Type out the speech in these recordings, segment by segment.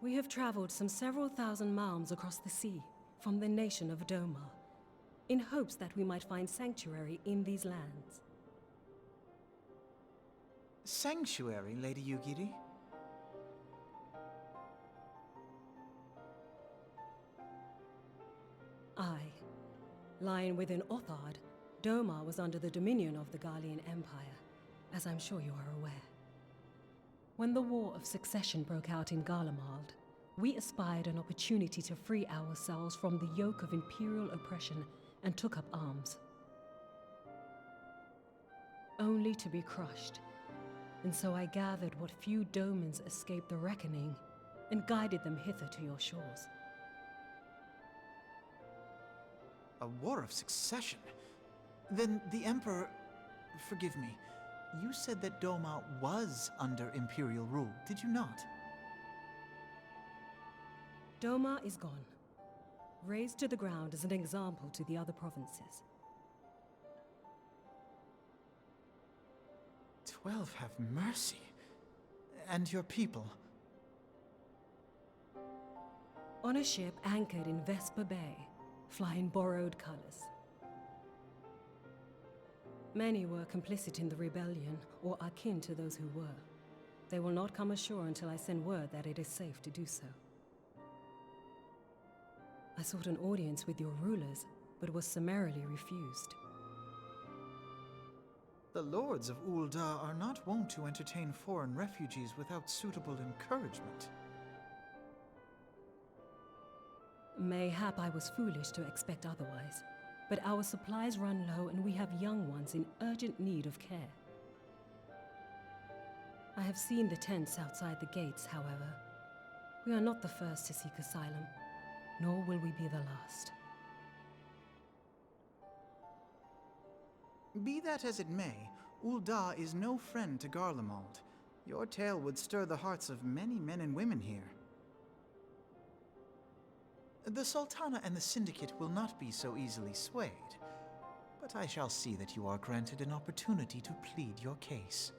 We have traveled some several thousand miles across the sea from the nation of Doma, in hopes that we might find sanctuary in these lands. Sanctuary, Lady Yugiri? Aye. Lying within Othard, Doma was under the dominion of the Garlean Empire, as I'm sure you are aware. When the War of Succession broke out in Garlemald, we espied an opportunity to free ourselves from the yoke of imperial oppression and took up arms. Only to be crushed. And so I gathered what few Domans escaped the reckoning and guided them hither to your shores. A war of succession? Then the Emperor... Forgive me. You said that Doma was under Imperial rule, did you not? Doma is gone. Razed to the ground as an example to the other provinces. 12 have mercy. And your people? On a ship anchored in Vesper Bay, flying borrowed colors. Many were complicit in the rebellion, or akin to those who were. They will not come ashore until I send word that it is safe to do so. I sought an audience with your rulers, but was summarily refused. The lords of Ul'dah are not wont to entertain foreign refugees without suitable encouragement. Mayhap I was foolish to expect otherwise, but our supplies run low and we have young ones in urgent need of care. I have seen the tents outside the gates, however. We are not the first to seek asylum, nor will we be the last. Be that as it may, Ul'dah is no friend to Garlemald. Your tale would stir the hearts of many men and women here. The Sultana and the Syndicate will not be so easily swayed, but I shall see that you are granted an opportunity to plead your case.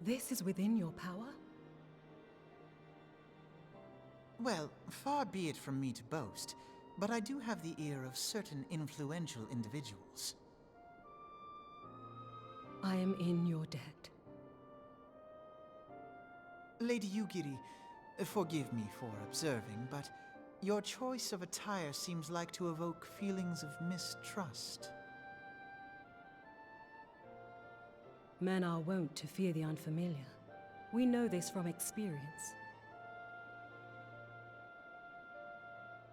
This is within your power? Well, far be it from me to boast, but I do have the ear of certain influential individuals. I am in your debt. Lady Yugiri, forgive me for observing, but your choice of attire seems like to evoke feelings of mistrust. Men are wont to fear the unfamiliar. We know this from experience.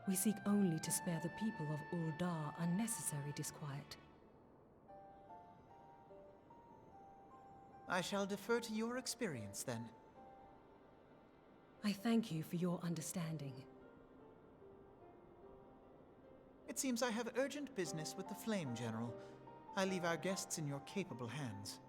We seek only to spare the people of Ul'dah unnecessary disquiet. I shall defer to your experience, then. I thank you for your understanding. It seems I have urgent business with the Flame General. I leave our guests in your capable hands.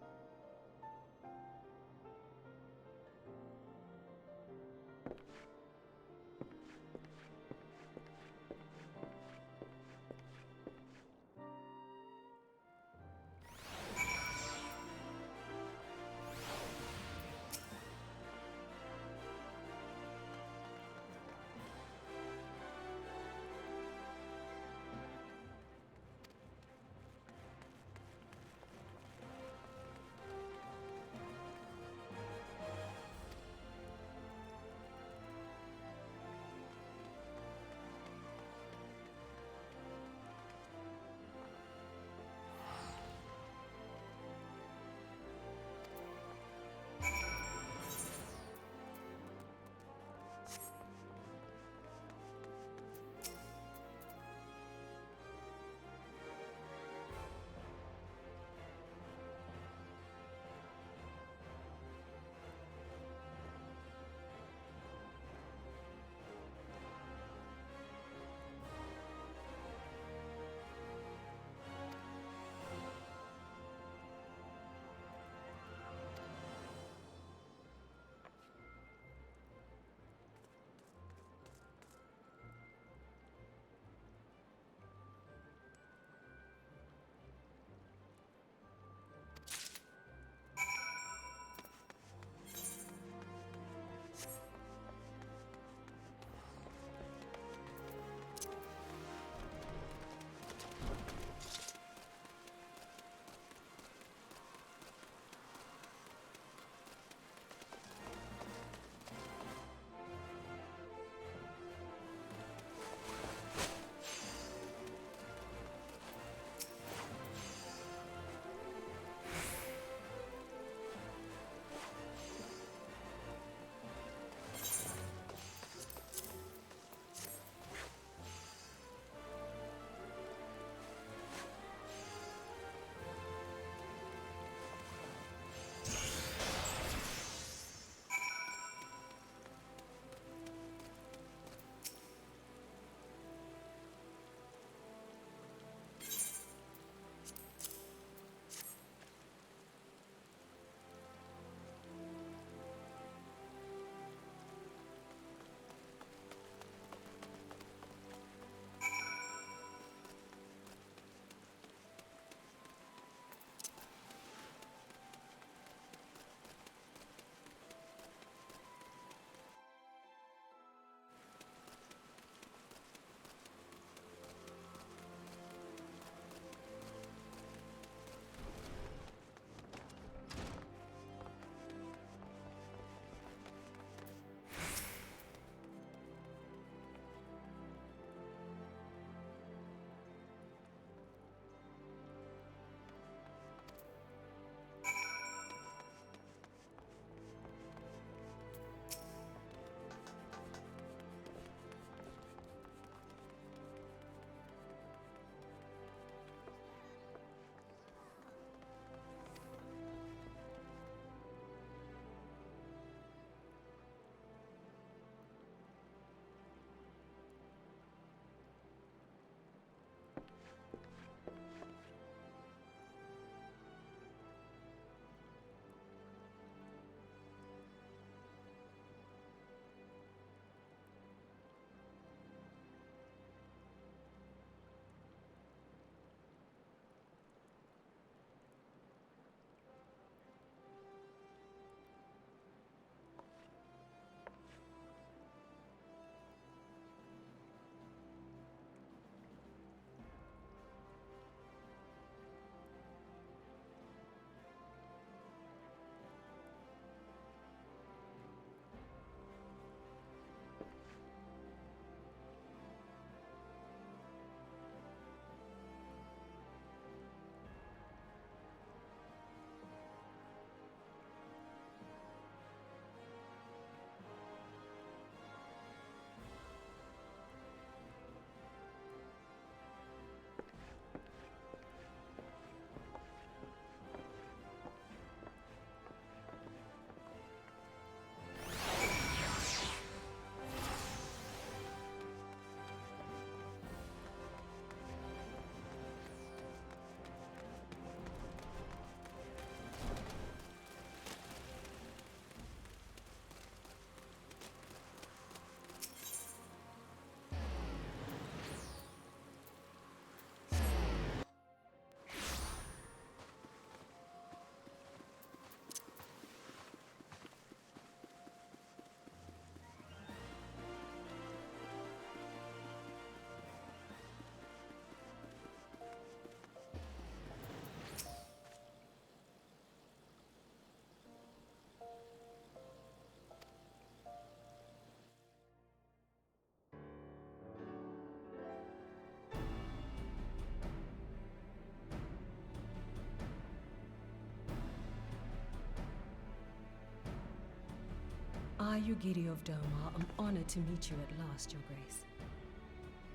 I, Yugiri of Doma, am honored to meet you at last, Your Grace.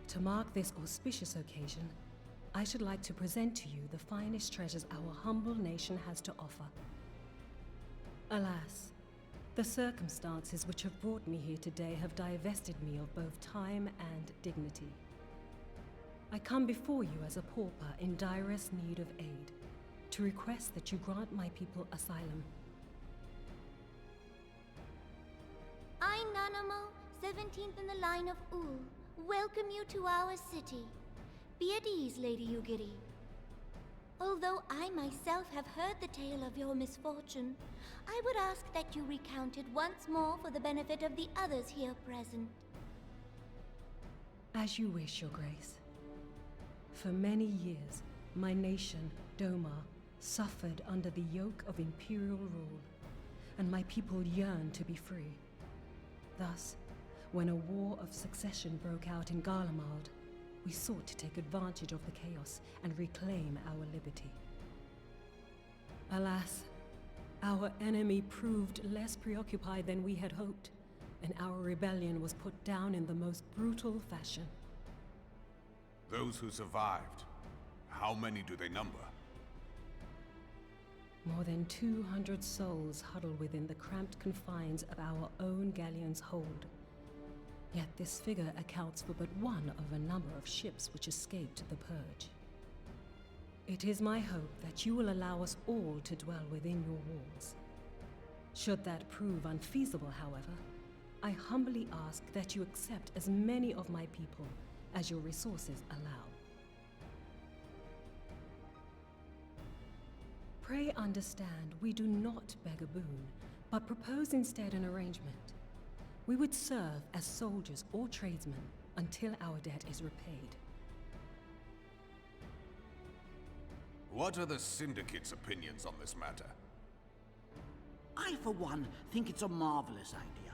To mark this auspicious occasion, I should like to present to you the finest treasures our humble nation has to offer. Alas, the circumstances which have brought me here today have divested me of both time and dignity. I come before you as a pauper in direst need of aid, to request that you grant my people asylum. I, Nanamo, 17th in the line of Ul, welcome you to our city. Be at ease, Lady Yugiri. Although I myself have heard the tale of your misfortune, I would ask that you recount it once more for the benefit of the others here present. As you wish, Your Grace. For many years, my nation, Doma, suffered under the yoke of imperial rule, and my people yearned to be free. Thus, when a war of succession broke out in Garlemald, we sought to take advantage of the chaos and reclaim our liberty. Alas, our enemy proved less preoccupied than we had hoped, and our rebellion was put down in the most brutal fashion. Those who survived, how many do they number? More than 200 souls huddle within the cramped confines of our own galleon's hold. Yet this figure accounts for but one of a number of ships which escaped the purge. It is my hope that you will allow us all to dwell within your walls. Should that prove unfeasible, however, I humbly ask that you accept as many of my people as your resources allow. Pray understand, we do not beg a boon, but propose instead an arrangement. We would serve as soldiers or tradesmen until our debt is repaid. What are the Syndicate's opinions on this matter? I, for one, think it's a marvelous idea.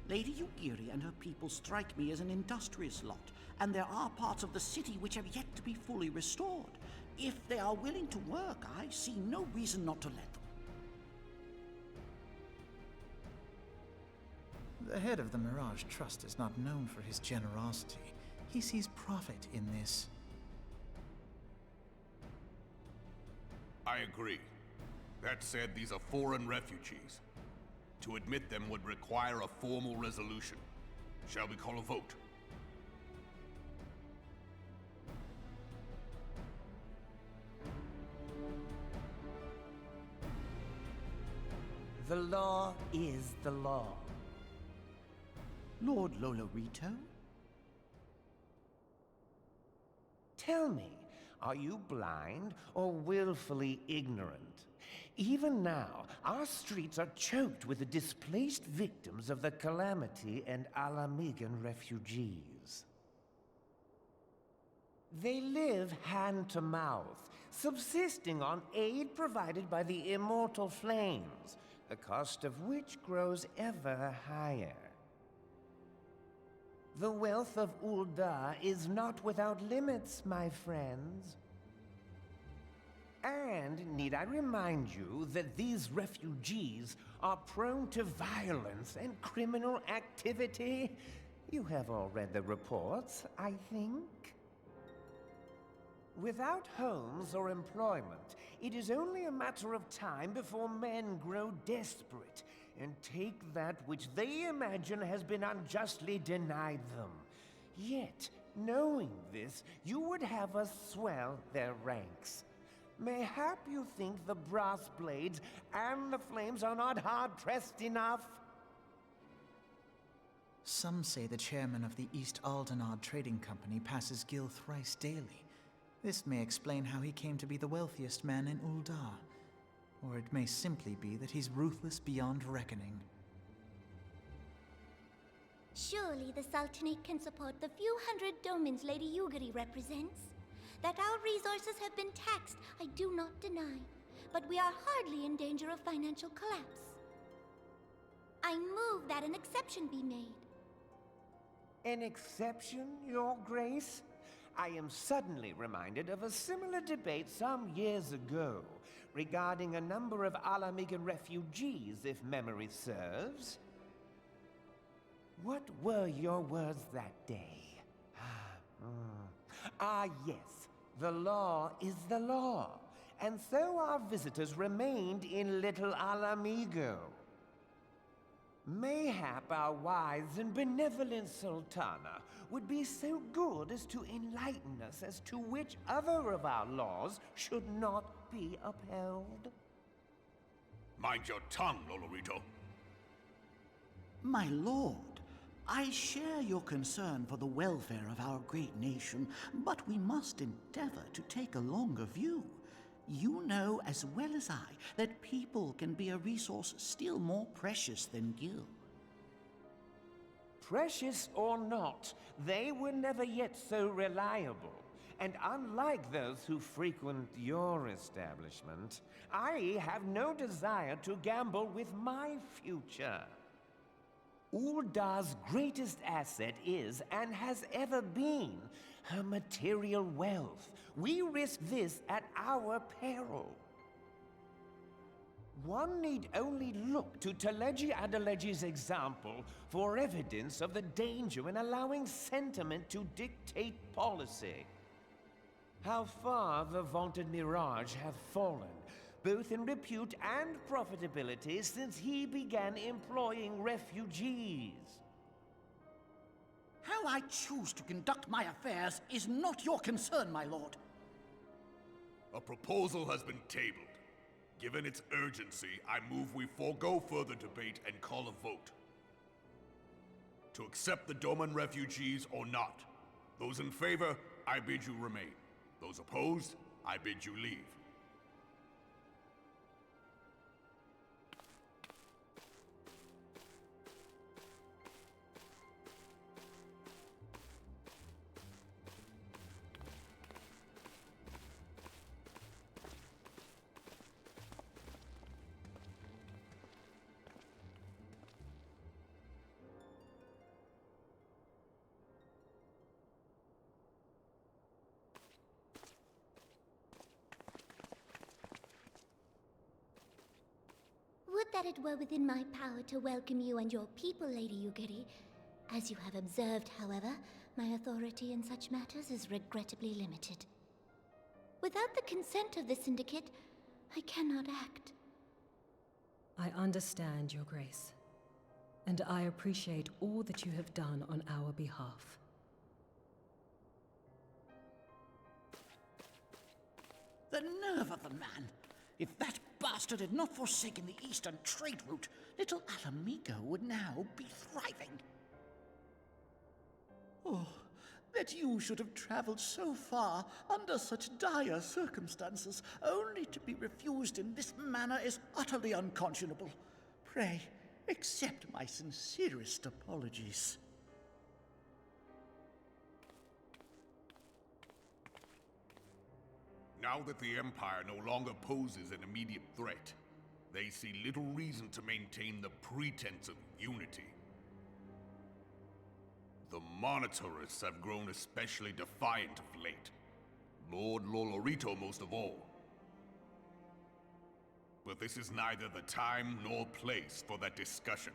Lady Yugiri and her people strike me as an industrious lot, and there are parts of the city which have yet to be fully restored. If they are willing to work, I see no reason not to let them. The head of the Mirage Trust is not known for his generosity. He sees profit in this. I agree. That said, these are foreign refugees. To admit them would require a formal resolution. Shall we call a vote? The law is the law. Lord Lolorito? Tell me, are you blind or willfully ignorant? Even now, our streets are choked with the displaced victims of the Calamity and Alamigan refugees. They live hand to mouth, subsisting on aid provided by the immortal flames, the cost of which grows ever higher. The wealth of Ul'dah is not without limits, my friends. And need I remind you that these refugees are prone to violence and criminal activity? You have all read the reports, I think. Without homes or employment, it is only a matter of time before men grow desperate and take that which they imagine has been unjustly denied them. Yet, knowing this, you would have us swell their ranks. Mayhap you think the brass blades and the flames are not hard-pressed enough? Some say the chairman of the East Aldenard Trading Company passes Gil thrice daily. This may explain how he came to be the wealthiest man in Ul'dah. Or it may simply be that he's ruthless beyond reckoning. Surely the Sultanate can support the few hundred domins Lady Yugiri represents. That our resources have been taxed, I do not deny. But we are hardly in danger of financial collapse. I move that an exception be made. An exception, Your Grace? I am suddenly reminded of a similar debate some years ago regarding a number of Alamigan refugees, if memory serves. What were your words that day? Ah, yes. The law is the law. And so our visitors remained in Little Alamigo. Mayhap our wise and benevolent Sultana would be so good as to enlighten us as to which other of our laws should not be upheld. Mind your tongue, Lolorito. My lord, I share your concern for the welfare of our great nation, but we must endeavor to take a longer view. You know as well as I that people can be a resource still more precious than gil. Precious or not, they were never yet so reliable. And unlike those who frequent your establishment, I have no desire to gamble with my future. Uldar's greatest asset is, and has ever been, her material wealth. We risk this at our peril. One need only look to Teleji Adeleji's example for evidence of the danger in allowing sentiment to dictate policy. How far the vaunted Mirage have fallen, both in repute and profitability, since he began employing refugees. How I choose to conduct my affairs is not your concern, my lord. A proposal has been tabled. Given its urgency, I move we forego further debate and call a vote. To accept the Doman refugees or not. Those in favor, I bid you remain. Those opposed, I bid you leave. Would that it were within my power to welcome you and your people, Lady Yugiri. As you have observed, however, my authority in such matters is regrettably limited. Without the consent of the Syndicate, I cannot act. I understand, Your Grace, and I appreciate all that you have done on our behalf. The nerve of the man! If that bastard had not forsaken the eastern trade route, Little Alamigo would now be thriving. Oh, that you should have traveled so far under such dire circumstances, only to be refused in this manner is utterly unconscionable. Pray, accept my sincerest apologies. Now that the Empire no longer poses an immediate threat, they see little reason to maintain the pretense of unity. The Monitorists have grown especially defiant of late. Lord Lolorito most of all. But this is neither the time nor place for that discussion.